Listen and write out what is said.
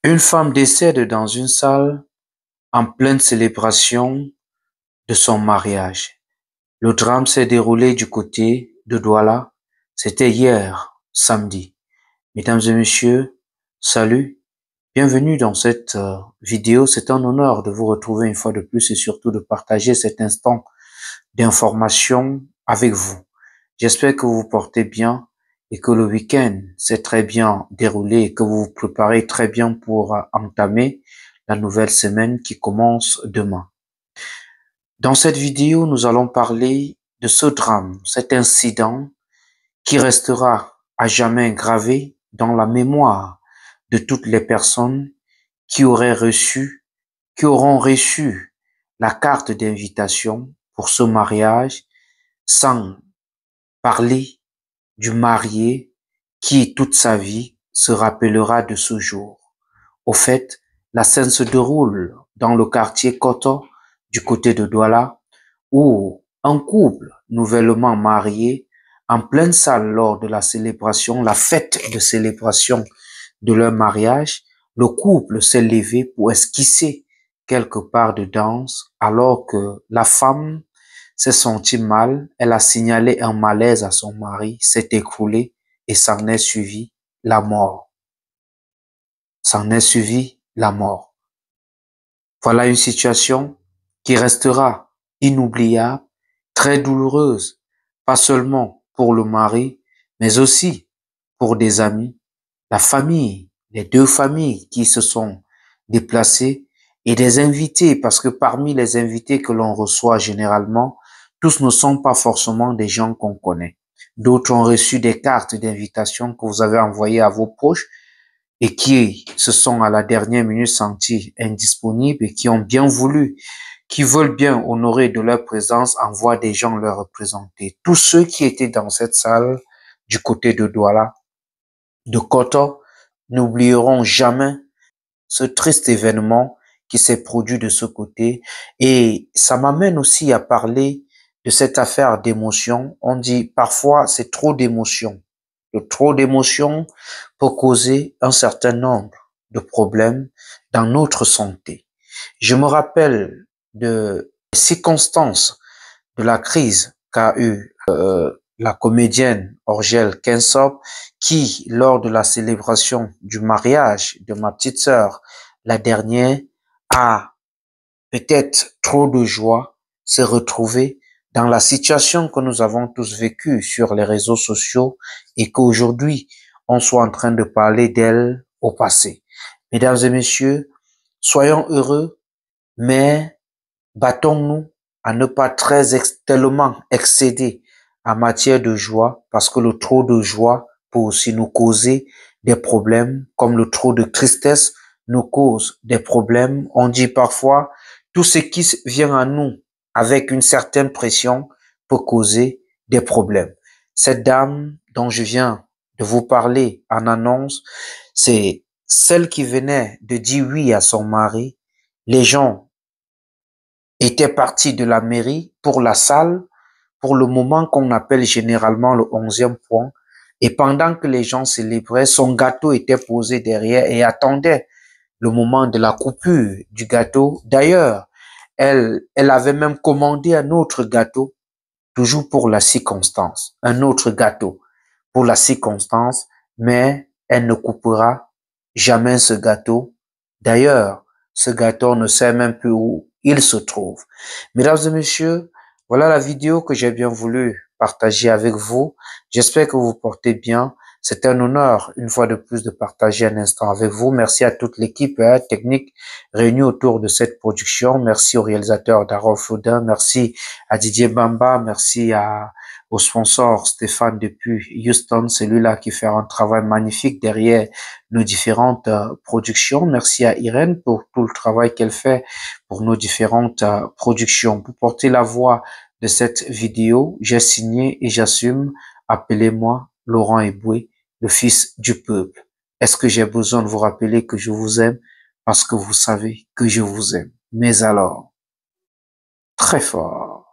Une femme décède dans une salle en pleine célébration de son mariage. Le drame s'est déroulé du côté de Douala. C'était hier, samedi. Mesdames et messieurs, salut. Bienvenue dans cette vidéo. C'est un honneur de vous retrouver une fois de plus et surtout de partager cet instant d'information avec vous. J'espère que vous vous portez bien et que le week-end s'est très bien déroulé et que vous vous préparez très bien pour entamer la nouvelle semaine qui commence demain. Dans cette vidéo, nous allons parler de ce drame, cet incident qui restera à jamais gravé dans la mémoire de toutes les personnes qui auront reçu la carte d'invitation pour ce mariage sans parler du marié qui toute sa vie se rappellera de ce jour. Au fait, la scène se déroule dans le quartier Koto du côté de Douala où un couple nouvellement marié en pleine salle lors de la célébration, la fête de célébration de leur mariage, le couple s'est levé pour esquisser quelque part de danse alors que la femme s'est sentie mal, elle a signalé un malaise à son mari, s'est écroulé et s'en est suivi la mort. S'en est suivi la mort. Voilà une situation qui restera inoubliable, très douloureuse, pas seulement pour le mari, mais aussi pour des amis, la famille, les deux familles qui se sont déplacées et des invités, parce que parmi les invités que l'on reçoit généralement, tous ne sont pas forcément des gens qu'on connaît. D'autres ont reçu des cartes d'invitation que vous avez envoyées à vos proches et qui se sont à la dernière minute sentis indisponibles et qui ont bien voulu, qui veulent bien honorer de leur présence, envoient des gens leur représenter. Tous ceux qui étaient dans cette salle du côté de Douala, de Koto, n'oublieront jamais ce triste événement qui s'est produit de ce côté. Et ça m'amène aussi à parler de cette affaire d'émotion. On dit parfois c'est trop d'émotion. Le trop d'émotion peut causer un certain nombre de problèmes dans notre santé. Je me rappelle de circonstances de la crise qu'a eu la comédienne Orgel Kensop qui, lors de la célébration du mariage de ma petite sœur, la dernière, a peut-être trop de joie, s'est retrouvée dans la situation que nous avons tous vécue sur les réseaux sociaux et qu'aujourd'hui, on soit en train de parler d'elle au passé. Mesdames et messieurs, soyons heureux, mais battons-nous à ne pas tellement excéder en matière de joie, parce que le trop de joie peut aussi nous causer des problèmes, comme le trop de tristesse nous cause des problèmes. On dit parfois, tout ce qui vient à nous avec une certaine pression peut causer des problèmes. Cette dame dont je viens de vous parler en annonce, c'est celle qui venait de dire oui à son mari. Les gens étaient partis de la mairie pour la salle, pour le moment qu'on appelle généralement le 11e point. Et pendant que les gens célébraient, son gâteau était posé derrière et attendait le moment de la coupure du gâteau. D'ailleurs, elle avait même commandé un autre gâteau, toujours pour la circonstance, un autre gâteau pour la circonstance, mais elle ne coupera jamais ce gâteau. D'ailleurs, ce gâteau ne sait même plus où il se trouve. Mesdames et messieurs, voilà la vidéo que j'ai bien voulu partager avec vous. J'espère que vous vous portez bien. C'est un honneur, une fois de plus, de partager un instant avec vous. Merci à toute l'équipe technique réunie autour de cette production. Merci au réalisateur Darol Foudin. Merci à Didier Bamba. Merci au sponsor Stéphane depuis Houston, celui-là qui fait un travail magnifique derrière nos différentes productions. Merci à Irène pour tout le travail qu'elle fait pour nos différentes productions. Pour porter la voix de cette vidéo, j'ai signé et j'assume, appelez-moi Laurent Eboué, le fils du peuple. Est-ce que j'ai besoin de vous rappeler que je vous aime? Parce que vous savez que je vous aime. Mais alors, très fort.